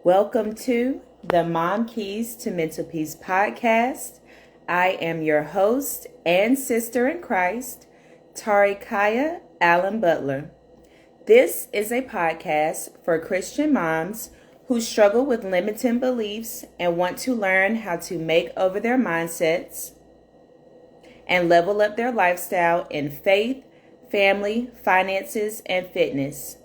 Welcome to the Mom Keys to Mental Peace podcast. I am your host and sister in Christ, Tari Kaya Allen Butler. This is a podcast for Christian moms who struggle with limiting beliefs and want to learn how to make over their mindsets and level up their lifestyle in faith, family, finances, and fitness.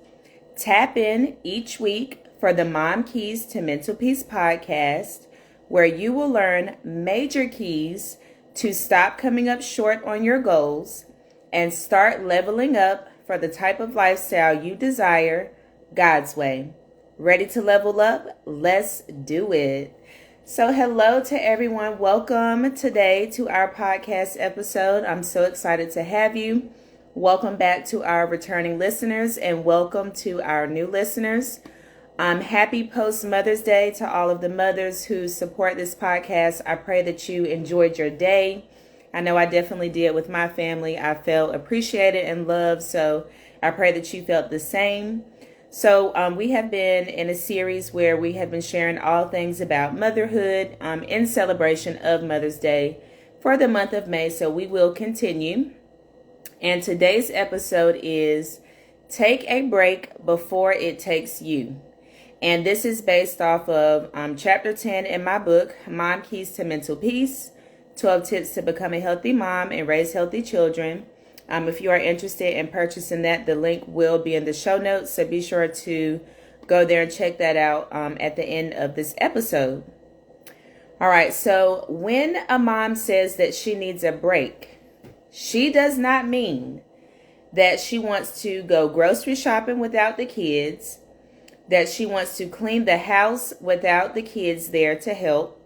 Tap in each week for the Mom Keys to Mental Peace podcast, where you will learn major keys to stop coming up short on your goals and start leveling up for the type of lifestyle you desire God's way. Ready to level up? Let's do it. So hello to everyone. Welcome today to our podcast episode. I'm so excited to have you. Welcome back to our returning listeners and welcome to our new listeners. Happy post-Mother's Day to all of the mothers who support this podcast. I pray that you enjoyed your day. I know I definitely did with my family. I felt appreciated and loved, so I pray that you felt the same. So we have been in a series where we have been sharing all things about motherhood in celebration of Mother's Day for the month of May. So we will continue. And today's episode is Take a Break Before It Takes You. And this is based off of chapter 10 in my book, Mom Keys to Mental Peace, 12 Tips to Become a Healthy Mom and Raise Healthy Children. If you are interested in purchasing that, the link will be in the show notes. So be sure to go there and check that out at the end of this episode. All right. So when a mom says that she needs a break, she does not mean that she wants to go grocery shopping without the kids, that she wants to clean the house without the kids there to help,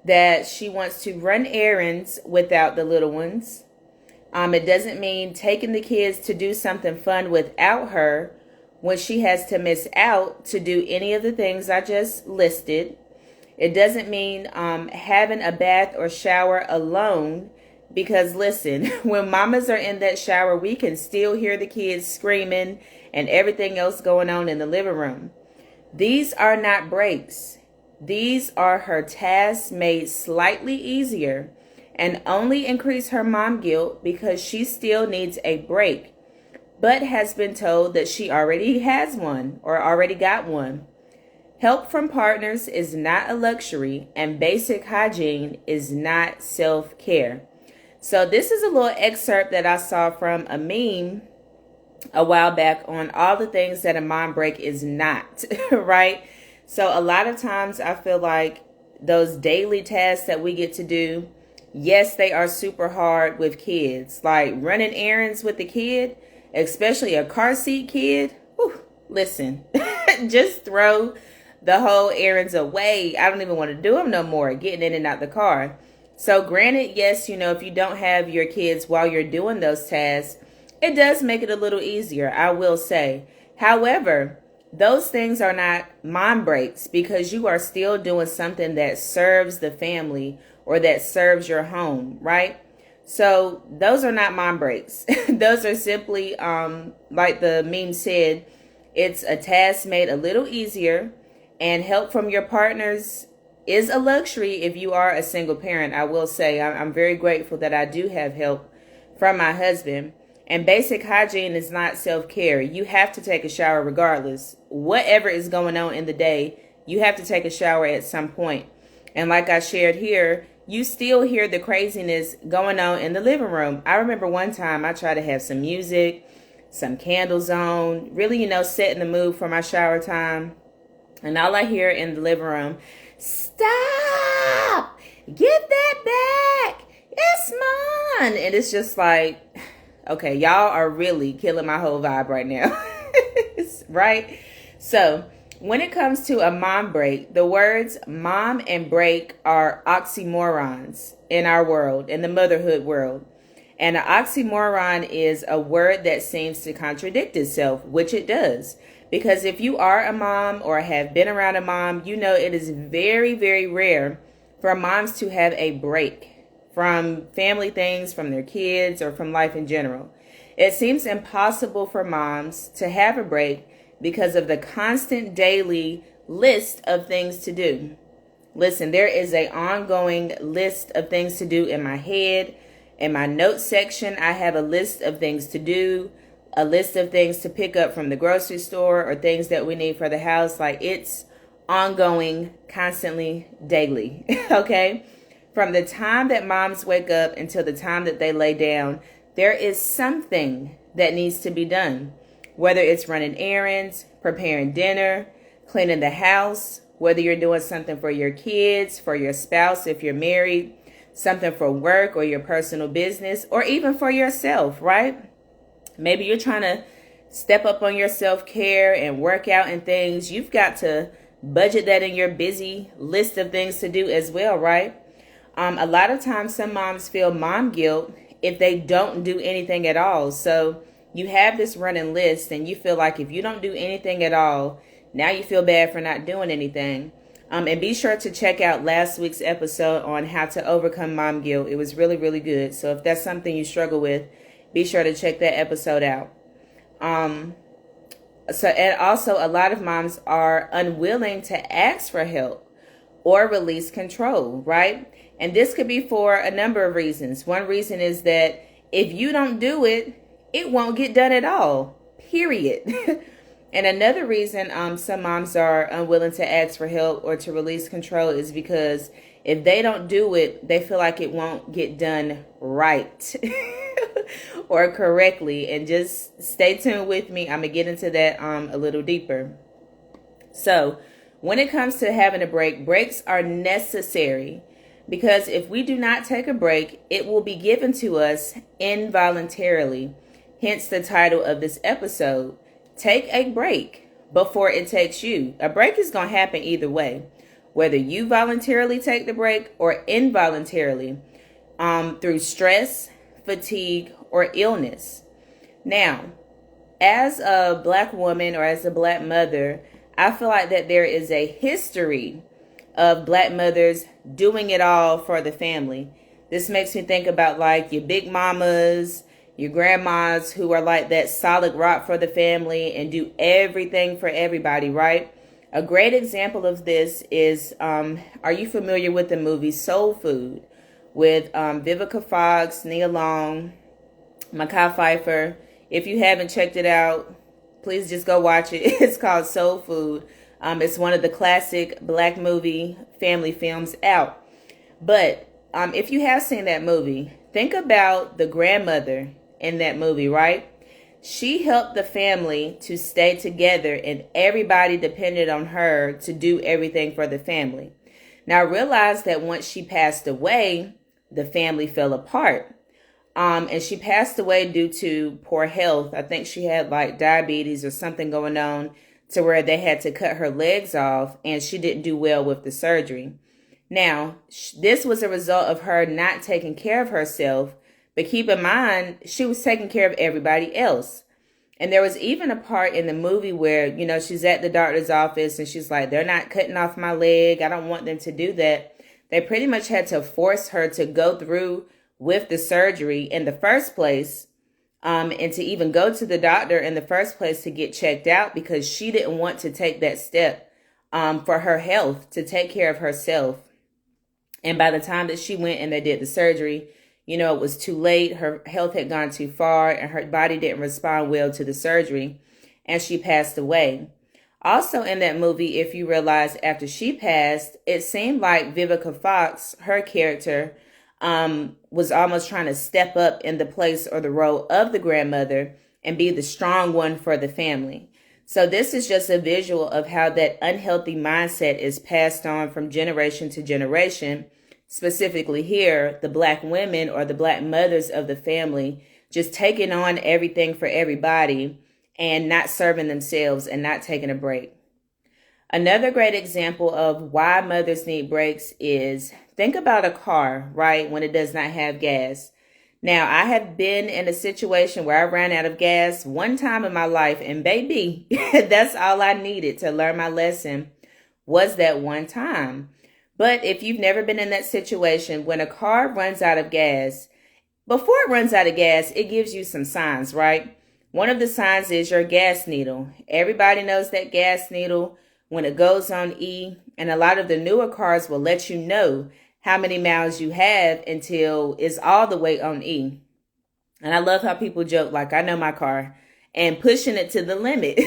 that she wants to run errands without the little ones. It doesn't mean taking the kids to do something fun without her when she has to miss out to do any of the things I just listed. It doesn't mean having a bath or shower alone, because listen, when mamas are in that shower, we can still hear the kids screaming and everything else going on in the living room. These are not breaks. These are her tasks made slightly easier and only increase her mom guilt because she still needs a break, but has been told that she already has one or already got one. Help from partners is not a luxury, and basic hygiene is not self-care. So this is a little excerpt that I saw from a meme a while back on all the things that a mom break is not, right? So a lot of times I feel like those daily tasks that we get to do, yes, they are super hard with kids, like running errands with the kid, especially a car seat kid. Whew, listen, just throw the whole errands away. I don't even want to do them no more, getting in and out the car. So granted, yes, if you don't have your kids while you're doing those tasks, it does make it a little easier, I will say. However, those things are not mom breaks because you are still doing something that serves the family or that serves your home, right? So those are not mom breaks. Those are simply, like the meme said, it's a task made a little easier, and help from your partners is a luxury if you are a single parent. I will say I'm very grateful that I do have help from my husband. And basic hygiene is not self-care. You have to take a shower regardless. Whatever is going on in the day, you have to take a shower at some point. And like I shared here, you still hear the craziness going on in the living room. I remember one time I tried to have some music, some candles on, really, setting the mood for my shower time. And all I hear in the living room, stop, give that back, it's mine. And it's just like, okay, y'all are really killing my whole vibe right now, right? So when it comes to a mom break, the words mom and break are oxymorons in our world, in the motherhood world. And an oxymoron is a word that seems to contradict itself, which it does. Because if you are a mom or have been around a mom, it is very, very rare for moms to have a break from family things, from their kids, or from life in general. It seems impossible for moms to have a break because of the constant daily list of things to do. Listen, there is an ongoing list of things to do in my head. In my notes section, I have a list of things to do, a list of things to pick up from the grocery store or things that we need for the house. Like, it's ongoing, constantly, daily. Okay? From the time that moms wake up until the time that they lay down, there is something that needs to be done. Whether it's running errands, preparing dinner, cleaning the house, whether you're doing something for your kids, for your spouse if you're married, something for work or your personal business, or even for yourself, right? Maybe you're trying to step up on your self-care and work out and things. You've got to budget that in your busy list of things to do as well, right? A lot of times some moms feel mom guilt if they don't do anything at all. So you have this running list and you feel like if you don't do anything at all, now you feel bad for not doing anything. And be sure to check out last week's episode on how to overcome mom guilt. It was really, really good. So if that's something you struggle with, be sure to check that episode out. And also a lot of moms are unwilling to ask for help or release control, right? And this could be for a number of reasons. One reason is that if you don't do it, it won't get done at all, period. And another reason some moms are unwilling to ask for help or to release control is because if they don't do it, they feel like it won't get done right or correctly. And just stay tuned with me. I'm going to get into that a little deeper. So when it comes to having a break, breaks are necessary because if we do not take a break, it will be given to us involuntarily. Hence the title of this episode. Take a break before it takes you. A break is going to happen either way, whether you voluntarily take the break or involuntarily, through stress, fatigue, or illness. Now, as a Black woman or as a Black mother, I feel like that there is a history of Black mothers doing it all for the family. This makes me think about like your big mamas, your grandmas who are like that solid rock for the family and do everything for everybody, right? A great example of this is, are you familiar with the movie Soul Food with Vivica Fox, Nia Long, Mekhi Phifer? If you haven't checked it out, please just go watch it. It's called Soul Food. It's one of the classic Black movie family films out. But if you have seen that movie, think about the grandmother in that movie, right? She helped the family to stay together and everybody depended on her to do everything for the family. Now, I realized that once she passed away, the family fell apart. And she passed away due to poor health. I think she had like diabetes or something going on to where they had to cut her legs off and she didn't do well with the surgery. Now, this was a result of her not taking care of herself. But keep in mind, she was taking care of everybody else. And there was even a part in the movie where, you know, she's at the doctor's office and she's like, they're not cutting off my leg. I don't want them to do that. They pretty much had to force her to go through with the surgery in the first place, and to even go to the doctor in the first place to get checked out because she didn't want to take that step for her health, to take care of herself. And by the time that she went and they did the surgery, you know, it was too late. Her health had gone too far and her body didn't respond well to the surgery and she passed away. Also in that movie, if you realize after she passed, it seemed like Vivica Fox, her character, was almost trying to step up in the place or the role of the grandmother and be the strong one for the family. So this is just a visual of how that unhealthy mindset is passed on from generation to generation. Specifically here, the Black women or the Black mothers of the family just taking on everything for everybody and not serving themselves and not taking a break. Another great example of why mothers need breaks is think about a car, right, when it does not have gas. Now, I have been in a situation where I ran out of gas one time in my life, and baby, that's all I needed to learn my lesson was that one time. But if you've never been in that situation, when a car runs out of gas, before it runs out of gas, it gives you some signs, right? One of the signs is your gas needle. Everybody knows that gas needle. when it goes on E. And a lot of the newer cars will let you know how many miles you have until it's all the way on E. And I love how people joke, like, I know my car, and pushing it to the limit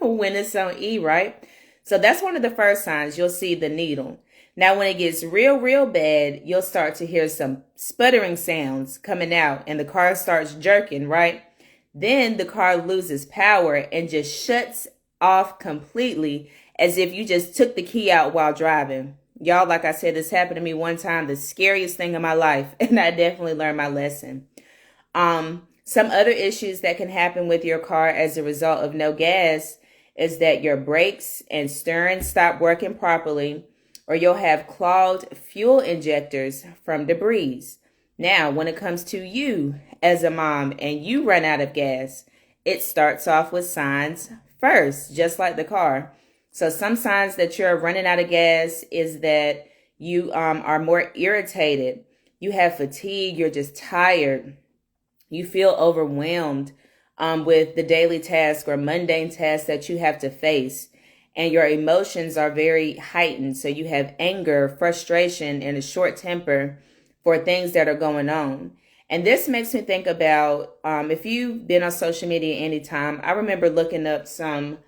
when it's on E, right? So that's one of the first signs. You'll see the needle. Now, when it gets real bad, you'll start to hear some sputtering sounds coming out and the car starts jerking, right? Then the car loses power and just shuts off completely, as if you just took the key out while driving. Y'all, like I said, this happened to me one time, the scariest thing in my life, and I definitely learned my lesson. Some other issues that can happen with your car as a result of no gas is that your brakes and steering stop working properly, or you'll have clogged fuel injectors from debris. Now, when it comes to you as a mom and you run out of gas, it starts off with signs first, just like the car. So some signs that you're running out of gas is that you are more irritated. You have fatigue. You're just tired. You feel overwhelmed with the daily task or mundane tasks that you have to face. And your emotions are very heightened. So you have anger, frustration, and a short temper for things that are going on. And this makes me think about, if you've been on social media anytime, I remember looking up some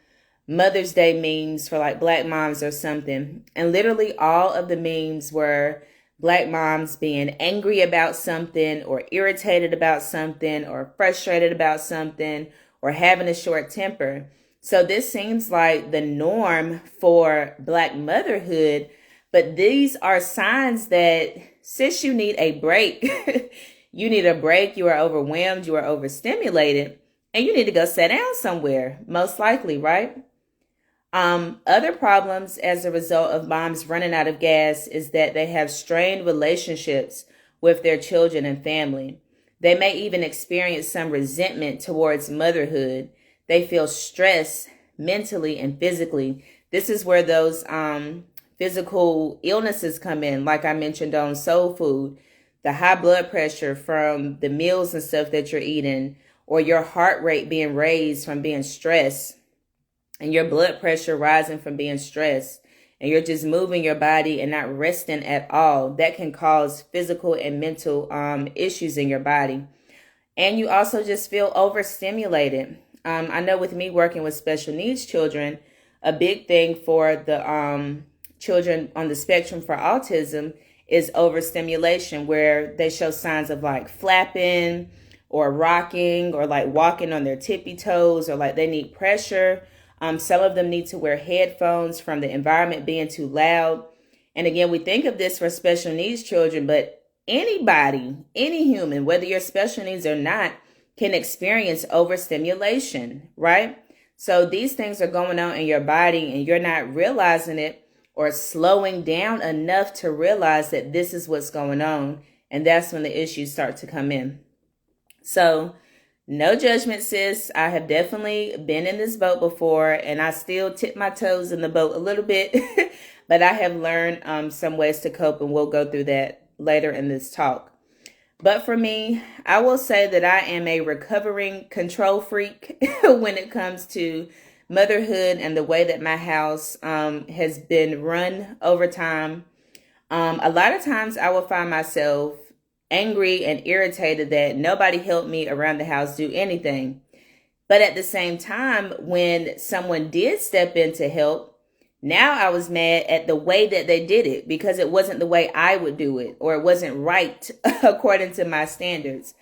Mother's Day memes for like Black moms or something. And literally all of the memes were Black moms being angry about something or irritated about something or frustrated about something or having a short temper. So this seems like the norm for Black motherhood, but these are signs that, sis, you need a break. You need a break. You are overwhelmed. You are overstimulated. And you need to go sit down somewhere, most likely, right? Other problems as a result of moms running out of gas is that they have strained relationships with their children and family. They may even experience some resentment towards motherhood. They feel stress mentally and physically. This is where those physical illnesses come in, like I mentioned on Soul Food, the high blood pressure from the meals and stuff that you're eating, or your heart rate being raised from being stressed, and your blood pressure rising from being stressed, and you're just moving your body and not resting at all. That can cause physical and mental issues in your body. And you also just feel overstimulated. I know with me working with special needs children, a big thing for the children on the spectrum for autism is overstimulation, where they show signs of like flapping or rocking or like walking on their tippy toes, or like they need pressure. Some of them need to wear headphones from the environment being too loud. And again, we think of this for special needs children, but anybody, any human, whether you're special needs or not, can experience overstimulation, right? So these things are going on in your body and you're not realizing it or slowing down enough to realize that this is what's going on. And that's when the issues start to come in. So no judgment, sis. I have definitely been in this boat before, and I still tip my toes in the boat a little bit, but I have learned some ways to cope, and we'll go through that later in this talk. But for me, I will say that I am a recovering control freak when it comes to motherhood and the way that my house has been run over time. A lot of times I will find myself angry and irritated that nobody helped me around the house do anything. But at the same time, when someone did step in to help, now I was mad at the way that they did it because it wasn't the way I would do it, or it wasn't right according to my standards.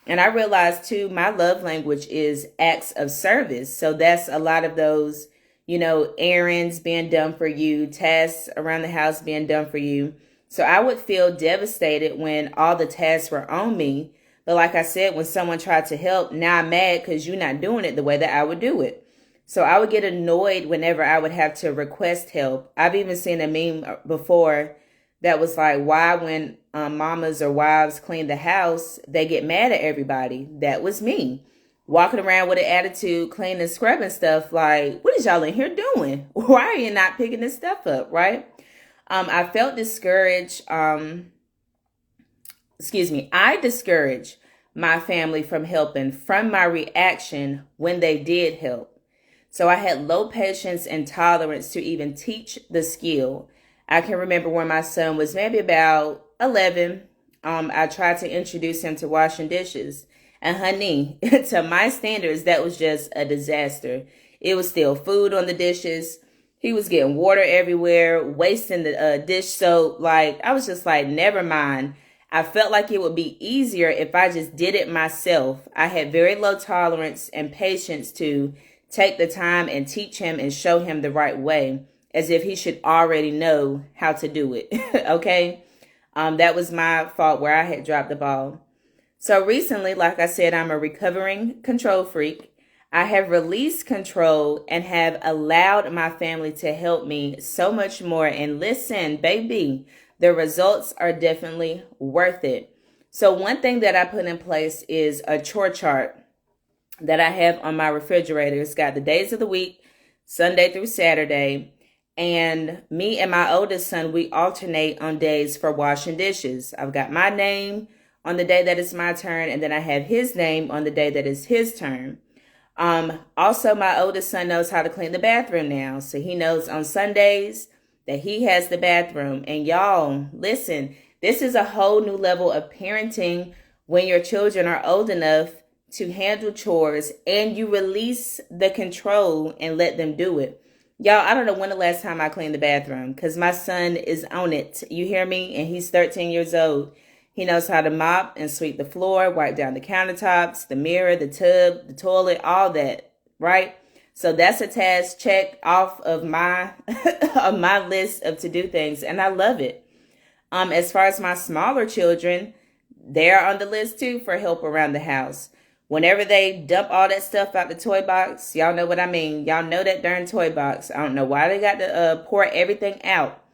And I realized too, my love language is acts of service. So that's a lot of those, errands being done for you, tasks around the house being done for you. So I would feel devastated when all the tasks were on me. But like I said, when someone tried to help, now I'm mad because you're not doing it the way that I would do it. So I would get annoyed whenever I would have to request help. I've even seen a meme before that was like, why when mamas or wives clean the house, they get mad at everybody. That was me. Walking around with an attitude, cleaning, scrubbing stuff like, what is y'all in here doing? Why are you not picking this stuff up, right? I felt discouraged. I discouraged my family from helping from my reaction when they did help. So I had low patience and tolerance to even teach the skill. I can remember when my son was maybe about 11, I tried to introduce him to washing dishes. And honey, to my standards, that was just a disaster. It was still food on the dishes. He was getting water everywhere, wasting the dish soap. Like, I was just like, never mind. I felt like it would be easier if I just did it myself. I had very low tolerance and patience to take the time and teach him and show him the right way, as if he should already know how to do it. Okay? That was my fault where I had dropped the ball. So recently, like I said, I'm a recovering control freak. I have released control and have allowed my family to help me so much more. And listen, baby, the results are definitely worth it. So one thing that I put in place is a chore chart that I have on my refrigerator. It's got the days of the week, Sunday through Saturday. And me and my oldest son, we alternate on days for washing dishes. I've got my name on the day that it's my turn, and then I have his name on the day that it's his turn. Also, my oldest son knows how to clean the bathroom now. So he knows on Sundays that he has the bathroom. And y'all, listen, this is a whole new level of parenting when your children are old enough to handle chores and you release the control and let them do it. Y'all, I don't know when the last time I cleaned the bathroom because my son is on it. You hear me? And he's 13 years old. He knows how to mop and sweep the floor, wipe down the countertops, the mirror, the tub, the toilet, all that, right? So that's a task check off of my of my list of to-do things, and I love it. As far as my smaller children, they're on the list too for help around the house. Whenever they dump all that stuff out the toy box, y'all know what I mean. Y'all know that darn toy box. I don't know why they got to pour everything out,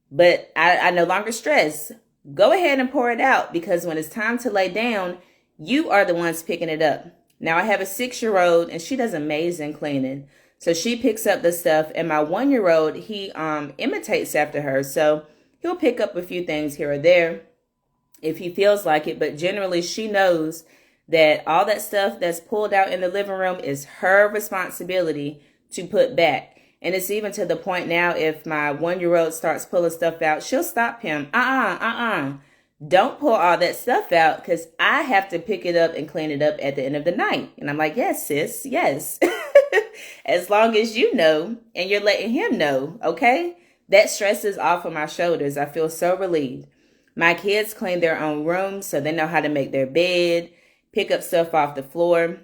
but I no longer stress. Go ahead and pour it out because when it's time to lay down, you are the ones picking it up. Now, I have a 6-year-old and she does amazing cleaning. So she picks up the stuff, and my 1-year-old, he imitates after her. So he'll pick up a few things here or there if he feels like it. But generally, she knows that all that stuff that's pulled out in the living room is her responsibility to put back. And it's even to the point now, if my 1-year-old starts pulling stuff out, she'll stop him. Don't pull all that stuff out because I have to pick it up and clean it up at the end of the night. And I'm like, yes, sis, yes. As long as you know and you're letting him know, okay? That stress is off of my shoulders. I feel so relieved. My kids clean their own rooms, so they know how to make their bed, pick up stuff off the floor.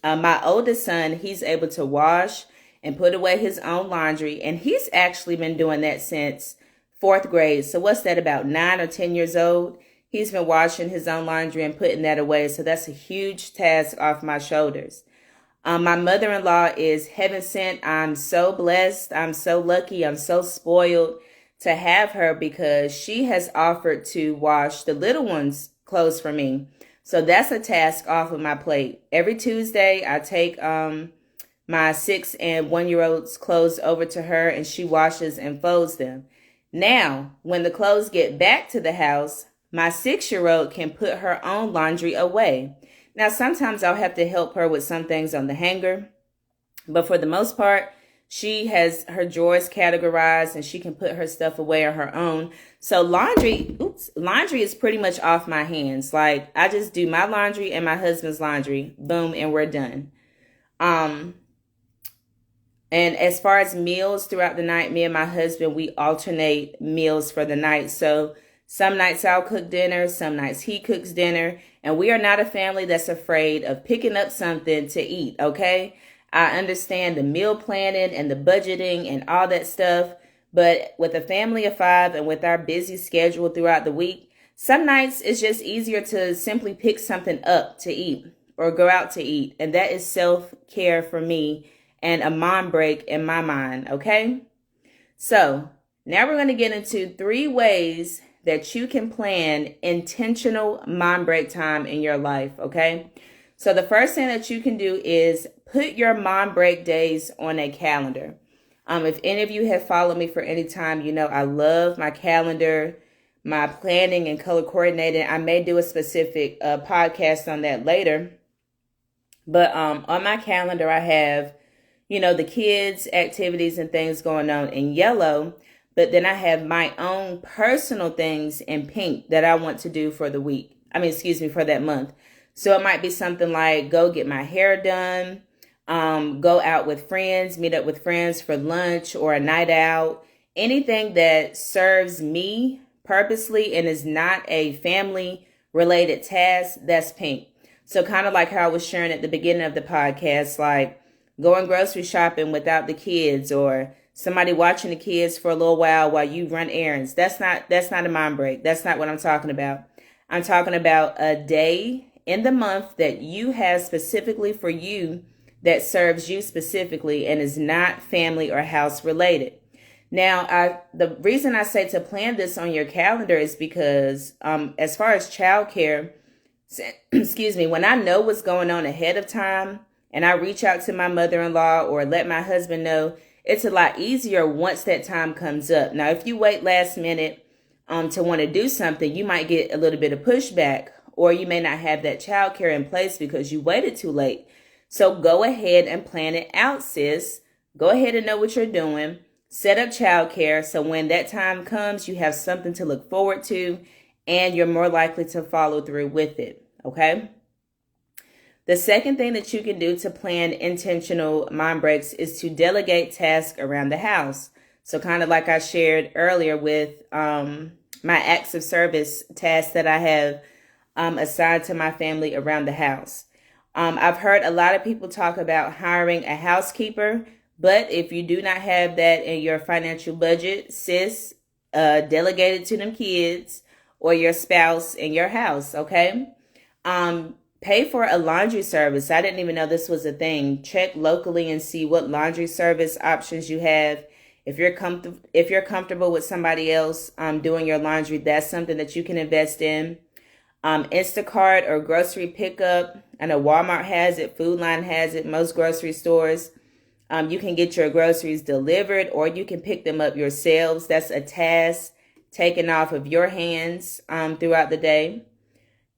My oldest son, he's able to wash and put away his own laundry. And he's actually been doing that since 4th grade. So what's that, about 9 or 10 years old? He's been washing his own laundry and putting that away. So that's a huge task off my shoulders. My mother-in-law is heaven sent. I'm so blessed. I'm so lucky. I'm so spoiled to have her because she has offered to wash the little ones' clothes for me. So that's a task off of my plate. Every Tuesday, I take my 6 and 1-year-old's clothes over to her and she washes and folds them. Now, when the clothes get back to the house, my 6-year-old can put her own laundry away. Now, sometimes I'll have to help her with some things on the hanger, but for the most part, she has her drawers categorized and she can put her stuff away on her own. So laundry is pretty much off my hands. Like, I just do my laundry and my husband's laundry, boom, and we're done. And as far as meals throughout the night, me and my husband, we alternate meals for the night. So some nights I'll cook dinner, some nights he cooks dinner. And we are not a family that's afraid of picking up something to eat, okay? I understand the meal planning and the budgeting and all that stuff. But with a family of 5 and with our busy schedule throughout the week, some nights it's just easier to simply pick something up to eat or go out to eat. And that is self-care for me and a mom break in my mind, okay? So now we're going to get into 3 ways that you can plan intentional mom break time in your life, okay? So the first thing that you can do is put your mom break days on a calendar. If any of you have followed me for any time, you know I love my calendar, my planning and color coordinating. I may do a specific podcast on that later. But on my calendar, I have the kids' activities and things going on in yellow. But then I have my own personal things in pink that I want to do for the week. For that month. So it might be something like go get my hair done, go out with friends, meet up with friends for lunch or a night out. Anything that serves me purposely and is not a family related task, that's pink. So kind of like how I was sharing at the beginning of the podcast, like going grocery shopping without the kids or somebody watching the kids for a little while you run errands. That's not a mind break. That's not what I'm talking about. I'm talking about a day in the month that you have specifically for you that serves you specifically and is not family or house related. Now, the reason I say to plan this on your calendar is because as far as childcare, when I know what's going on ahead of time and I reach out to my mother-in-law or let my husband know, it's a lot easier once that time comes up. Now, if you wait last minute to want to do something, you might get a little bit of pushback, or you may not have that childcare in place because you waited too late. So go ahead and plan it out, sis. Go ahead and know what you're doing. Set up childcare so when that time comes, you have something to look forward to and you're more likely to follow through with it. Okay? The second thing that you can do to plan intentional mind breaks is to delegate tasks around the house. So kind of like I shared earlier with my acts of service tasks that I have assigned to my family around the house. I've heard a lot of people talk about hiring a housekeeper, but if you do not have that in your financial budget, sis, delegate it to them kids or your spouse in your house, okay? Pay for a laundry service. I didn't even know this was a thing. Check locally and see what laundry service options you have. If you're comfortable with somebody else doing your laundry, that's something that you can invest in. Instacart or grocery pickup. I know Walmart has it, Food Line has it, most grocery stores. You can get your groceries delivered or you can pick them up yourselves. That's a task taken off of your hands throughout the day.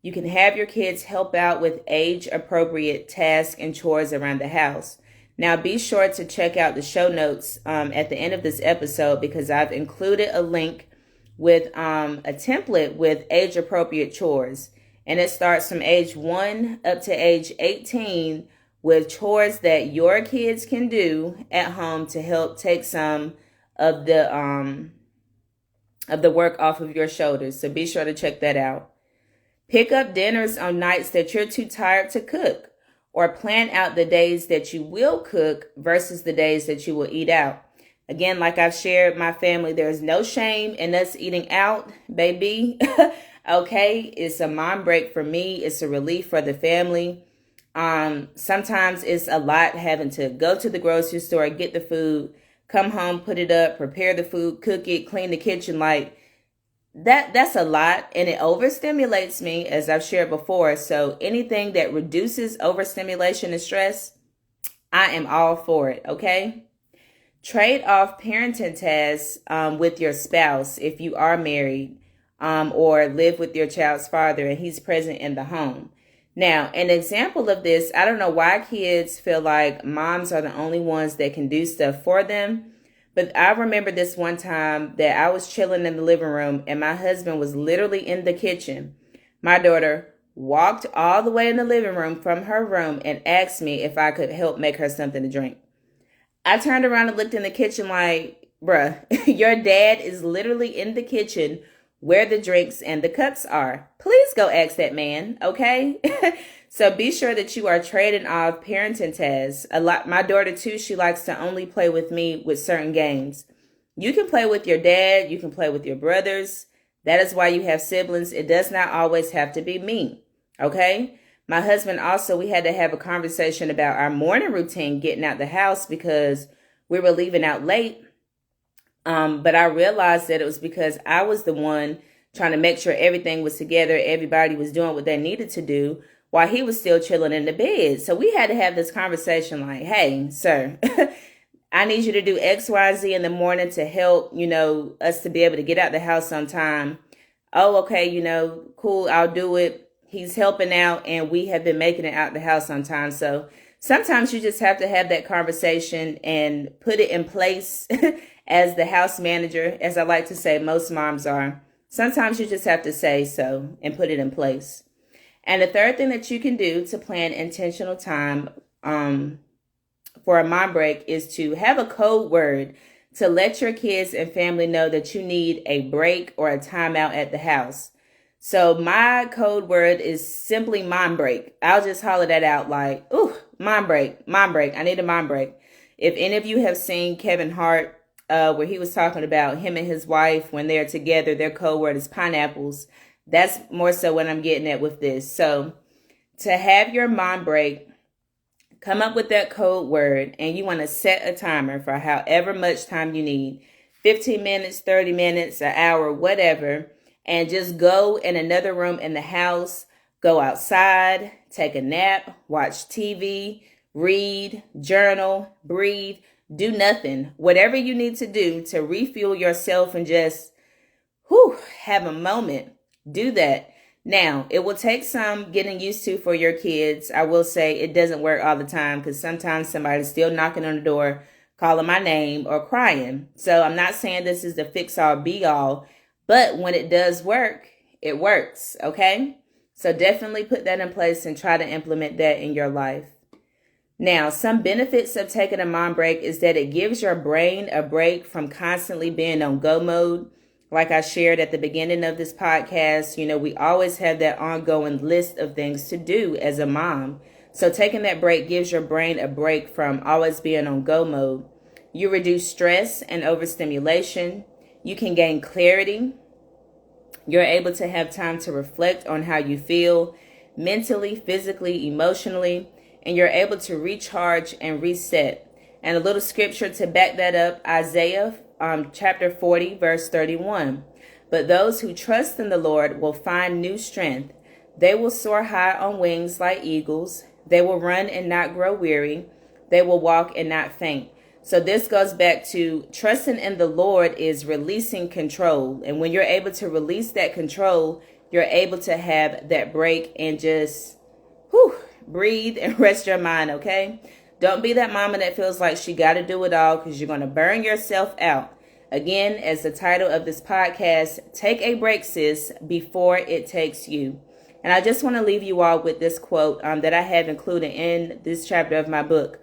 You can have your kids help out with age-appropriate tasks and chores around the house. Now, be sure to check out the show notes at the end of this episode because I've included a link with a template with age-appropriate chores. And it starts from age 1 up to age 18 with chores that your kids can do at home to help take some of the work off of your shoulders. So be sure to check that out. Pick up dinners on nights that you're too tired to cook, or plan out the days that you will cook versus the days that you will eat out. Again, like I've shared my family, there's no shame in us eating out, baby. Okay, it's a mind break for me. It's a relief for the family. Sometimes it's a lot having to go to the grocery store, get the food, come home, put it up, prepare the food, cook it, clean the kitchen. Like that's a lot, and it overstimulates me, as I've shared before. So anything that reduces overstimulation and stress, I am all for it. Okay. Trade off parenting tasks with your spouse if you are married or live with your child's father and he's present in the home. Now, an example of this, I don't know why kids feel like moms are the only ones that can do stuff for them. But I remember this one time that I was chilling in the living room and my husband was literally in the kitchen. My daughter walked all the way in the living room from her room and asked me if I could help make her something to drink. I turned around and looked in the kitchen like, bruh, your dad is literally in the kitchen where the drinks and the cups are. Please go ask that man, okay? So be sure that you are trading off parenting tasks. My daughter too, she likes to only play with me with certain games. You can play with your dad. You can play with your brothers. That is why you have siblings. It does not always have to be me, okay? My husband also, we had to have a conversation about our morning routine getting out the house because we were leaving out late. But I realized that it was because I was the one trying to make sure everything was together. Everybody was doing what they needed to do while he was still chilling in the bed. So we had to have this conversation like, hey, sir, I need you to do X, Y, Z in the morning to help, us to be able to get out the house on time. Oh, okay, cool, I'll do it. He's helping out and we have been making it out the house on time. So sometimes you just have to have that conversation and put it in place as the house manager, as I like to say, most moms are. Sometimes you just have to say so and put it in place. And the third thing that you can do to plan intentional time for a mom break is to have a code word to let your kids and family know that you need a break or a timeout at the house. So my code word is simply mom break. I'll just holler that out like, ooh, mom break. I need a mom break. If any of you have seen Kevin Hart, where he was talking about him and his wife, when they're together, their code word is pineapples. That's more so what I'm getting at with this. So to have your mom break, come up with that code word, and you want to set a timer for however much time you need, 15 minutes, 30 minutes, an hour, whatever, and just go in another room in the house, go outside, take a nap, watch TV, read, journal, breathe, do nothing. Whatever you need to do to refuel yourself and just have a moment, do that. Now, it will take some getting used to for your kids. I will say it doesn't work all the time because sometimes somebody's still knocking on the door, calling my name or crying. So I'm not saying this is the fix-all be-all, but when it does work, it works, okay? So definitely put that in place and try to implement that in your life. Now, some benefits of taking a mom break is that it gives your brain a break from constantly being on go mode. Like I shared at the beginning of this podcast, we always have that ongoing list of things to do as a mom. So taking that break gives your brain a break from always being on go mode. You reduce stress and overstimulation. You can gain clarity. You're able to have time to reflect on how you feel mentally, physically, emotionally, and you're able to recharge and reset. And a little scripture to back that up, Isaiah chapter 40, verse 31. But those who trust in the Lord will find new strength. They will soar high on wings like eagles. They will run and not grow weary. They will walk and not faint. So this goes back to trusting in the Lord is releasing control. And when you're able to release that control, you're able to have that break and just breathe and rest your mind, okay? Don't be that mama that feels like she got to do it all because you're going to burn yourself out. Again, as the title of this podcast, take a break, sis, before it takes you. And I just want to leave you all with this quote that I have included in this chapter of my book.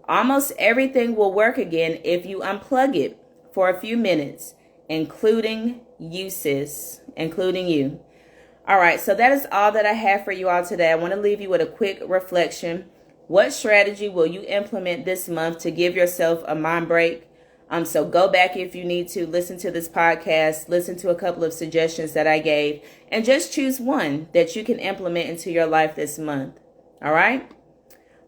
Almost everything will work again if you unplug it for a few minutes, including you, sis, including you. All right, so that is all that I have for you all today. I want to leave you with a quick reflection. What strategy will you implement this month to give yourself a mind break? So go back if you need to, listen to this podcast, listen to a couple of suggestions that I gave, and just choose one that you can implement into your life this month. All right?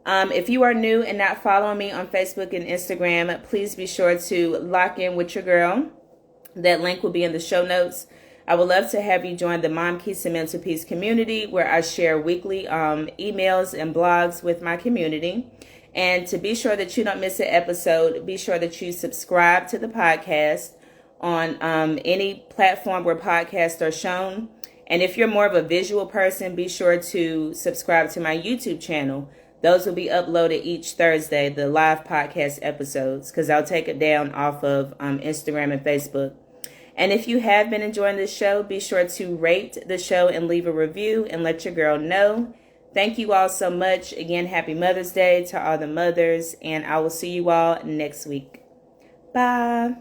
If you are new and not following me on Facebook and Instagram, please be sure to lock in with your girl. That link will be in the show notes. I would love to have you join the Mom Keys to Mental Peace community where I share weekly emails and blogs with my community. And to be sure that you don't miss an episode, be sure that you subscribe to the podcast on any platform where podcasts are shown. And if you're more of a visual person, be sure to subscribe to my YouTube channel. Those will be uploaded each Thursday, the live podcast episodes, because I'll take it down off of Instagram and Facebook. And if you have been enjoying this show, be sure to rate the show and leave a review and let your girl know. Thank you all so much. Again, happy Mother's Day to all the mothers, and I will see you all next week. Bye.